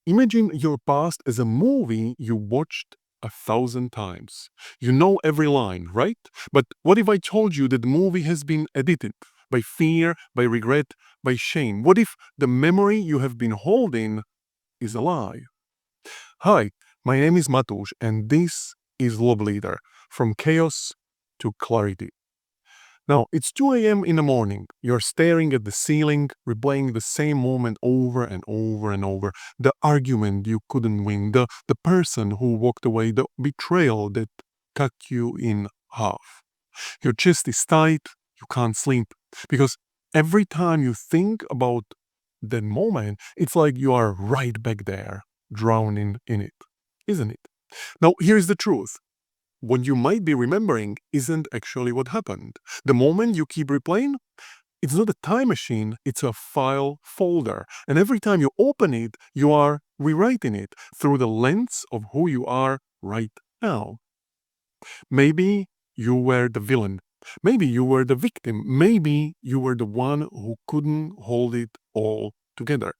Imagine your past as a movie you watched 1,000 times. You know every line, right? But what if I told you that the movie has been edited by fear, by regret, by shame? What if the memory you have been holding is a lie? Hi, my name is Matusz, and this is Love Leader, from chaos to clarity. Now, it's 2 a.m. in the morning. You're staring at the ceiling, replaying the same moment over and over and over. The argument you couldn't win, the person who walked away, the betrayal that cut you in half. Your chest is tight, you can't sleep. Because every time you think about that moment, it's like you are right back there, drowning in it, isn't it? Now, here's the truth. What you might be remembering isn't actually what happened. The moment you keep replaying, it's not a time machine, it's a file folder. And every time you open it, you are rewriting it through the lens of who you are right now. Maybe you were the villain. Maybe you were the victim. Maybe you were the one who couldn't hold it all together.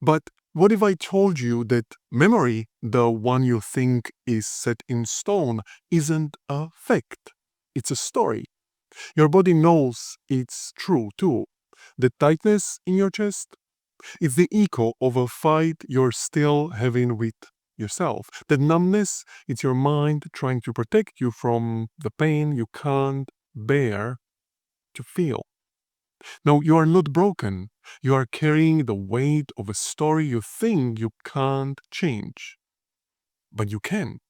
But what if I told you that memory, the one you think is set in stone, isn't a fact? It's a story. Your body knows it's true too. The tightness in your chest is the echo of a fight you're still having with yourself. The numbness, it's your mind trying to protect you from the pain you can't bear to feel. No, you are not broken. You are carrying the weight of a story you think you can't change. But you can.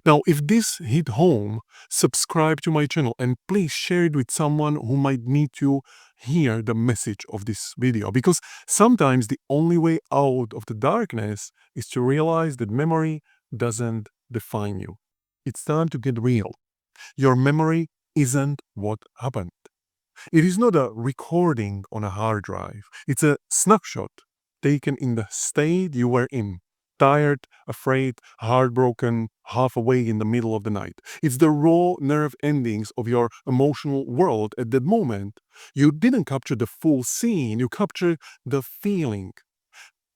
Now, if this hit home, subscribe to my channel and please share it with someone who might need to hear the message of this video. Because sometimes the only way out of the darkness is to realize that memory doesn't define you. It's time to get real. Your memory isn't what happened. It is not a recording on a hard drive. It's a snapshot taken in the state you were in. Tired, afraid, heartbroken, half awake in the middle of the night. It's the raw nerve endings of your emotional world at that moment. You didn't capture the full scene, you captured the feeling.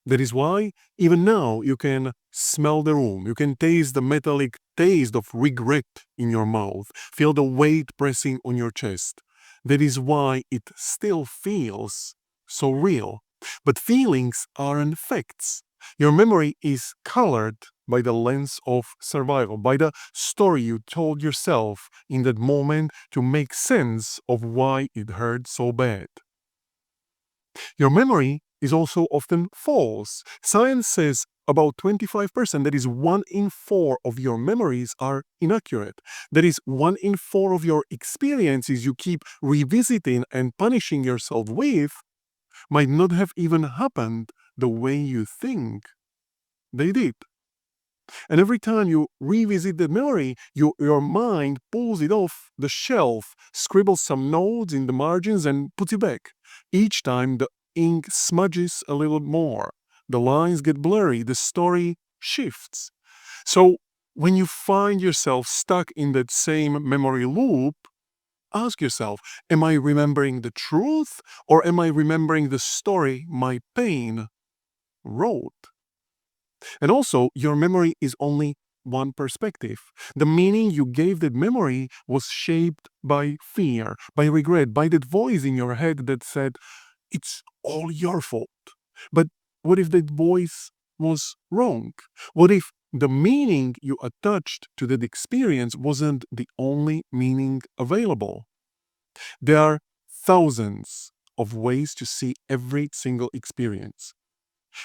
That is why, even now, you can smell the room. You can taste the metallic taste of regret in your mouth. Feel the weight pressing on your chest. That is why it still feels so real. But feelings aren't facts. Your memory is colored by the lens of survival, by the story you told yourself in that moment to make sense of why it hurt so bad. Your memory is also often false. Science says about 25%, that is 1 in 4 of your memories are inaccurate. That is 1 in 4 of your experiences you keep revisiting and punishing yourself with might not have even happened the way you think they did. And every time you revisit the memory, your mind pulls it off the shelf, scribbles some notes in the margins, and puts it back. Each time the ink smudges a little more, the lines get blurry, the story shifts. So when you find yourself stuck in that same memory loop, ask yourself, am I remembering the truth or am I remembering the story my pain wrote? And also, your memory is only one perspective. The meaning you gave that memory was shaped by fear, by regret, by that voice in your head that said, it's all your fault. But what if that voice was wrong? What if the meaning you attached to that experience wasn't the only meaning available? There are thousands of ways to see every single experience.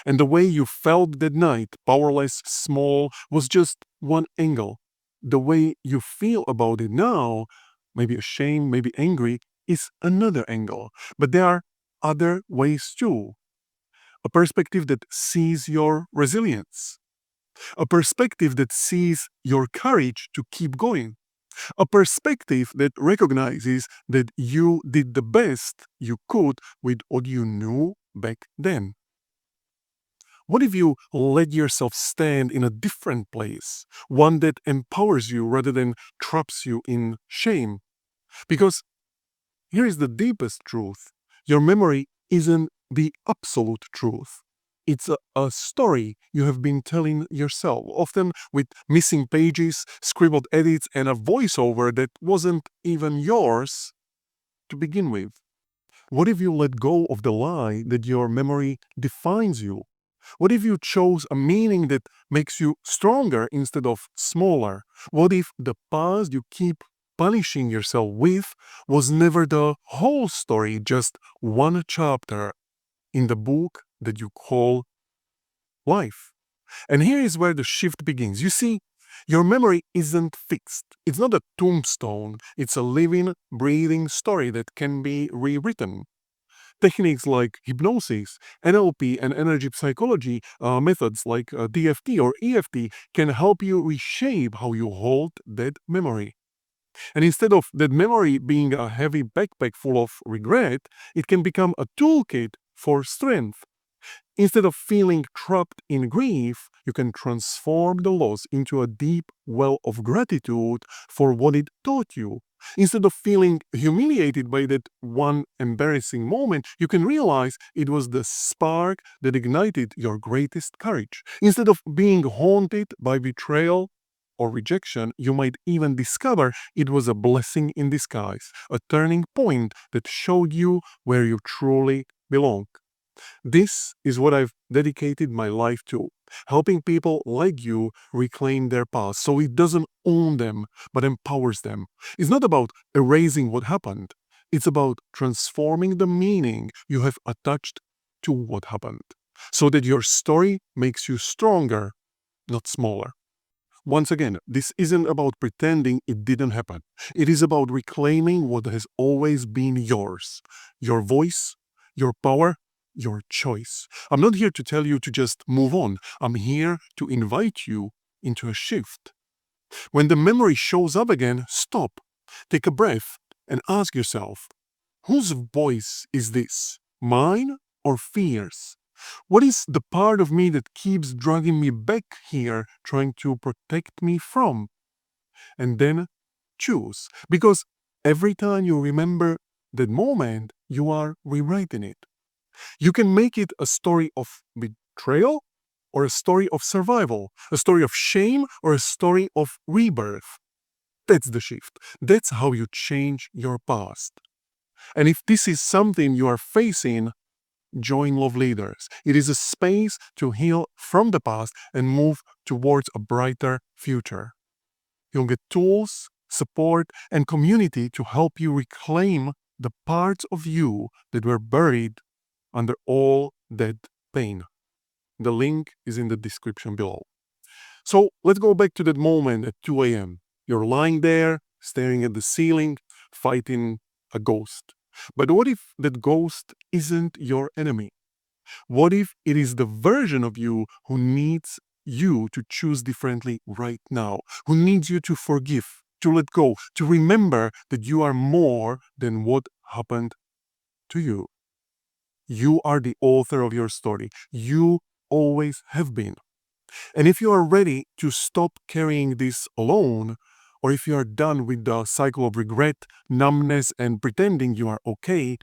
And the way you felt that night, powerless, small, was just one angle. The way you feel about it now, maybe ashamed, maybe angry, is another angle. But there are other ways too. A perspective that sees your resilience. A perspective that sees your courage to keep going. A perspective that recognizes that you did the best you could with what you knew back then. What if you let yourself stand in a different place, one that empowers you rather than traps you in shame? Because here is the deepest truth. Your memory isn't the absolute truth. It's a story you have been telling yourself, often with missing pages, scribbled edits, and a voiceover that wasn't even yours to begin with. What if you let go of the lie that your memory defines you? What if you chose a meaning that makes you stronger instead of smaller? What if the past you keep punishing yourself with was never the whole story, just one chapter in the book that you call life? And here is where the shift begins. You see, your memory isn't fixed. It's not a tombstone. It's a living, breathing story that can be rewritten. Techniques like hypnosis, NLP, and energy psychology methods like DFT or EFT can help you reshape how you hold that memory. And instead of that memory being a heavy backpack full of regret, it can become a toolkit for strength. Instead of feeling trapped in grief, you can transform the loss into a deep well of gratitude for what it taught you. Instead of feeling humiliated by that one embarrassing moment, you can realize it was the spark that ignited your greatest courage. Instead of being haunted by betrayal or rejection, you might even discover it was a blessing in disguise, a turning point that showed you where you truly belong. This is what I've dedicated my life to, helping people like you reclaim their past so it doesn't own them but empowers them. It's not about erasing what happened, it's about transforming the meaning you have attached to what happened so that your story makes you stronger, not smaller. Once again, this isn't about pretending it didn't happen. It is about reclaiming what has always been yours, your voice, your power, your choice. I'm not here to tell you to just move on. I'm here to invite you into a shift. When the memory shows up again, stop, take a breath, and ask yourself, whose voice is this? Mine or fear's? What is the part of me that keeps dragging me back here, trying to protect me from? And then choose. Because every time you remember that moment, you are rewriting it. You can make it a story of betrayal or a story of survival, a story of shame or a story of rebirth. That's the shift. That's how you change your past. And if this is something you are facing, join Love Leaders. It is a space to heal from the past and move towards a brighter future. You'll get tools, support, and community to help you reclaim the parts of you that were buried under all that pain. The link is in the description below. So let's go back to that moment at 2 a.m. You're lying there, staring at the ceiling, fighting a ghost. But what if that ghost isn't your enemy? What if it is the version of you who needs you to choose differently right now, who needs you to forgive, to let go, to remember that you are more than what happened to you? You are the author of your story. You always have been. And if you are ready to stop carrying this alone, or if you are done with the cycle of regret, numbness, and pretending you are okay,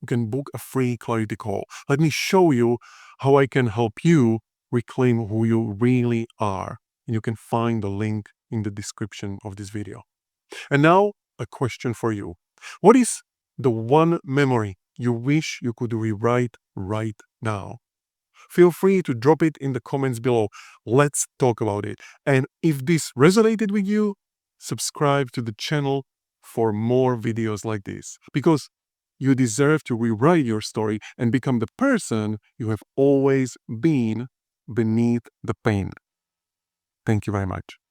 you can book a free clarity call. Let me show you how I can help you reclaim who you really are. And you can find the link in the description of this video. And now, a question for you. What is the one memory you wish you could rewrite right now? Feel free to drop it in the comments below. Let's talk about it. And if this resonated with you, subscribe to the channel for more videos like this, because you deserve to rewrite your story and become the person you have always been beneath the pain. Thank you very much.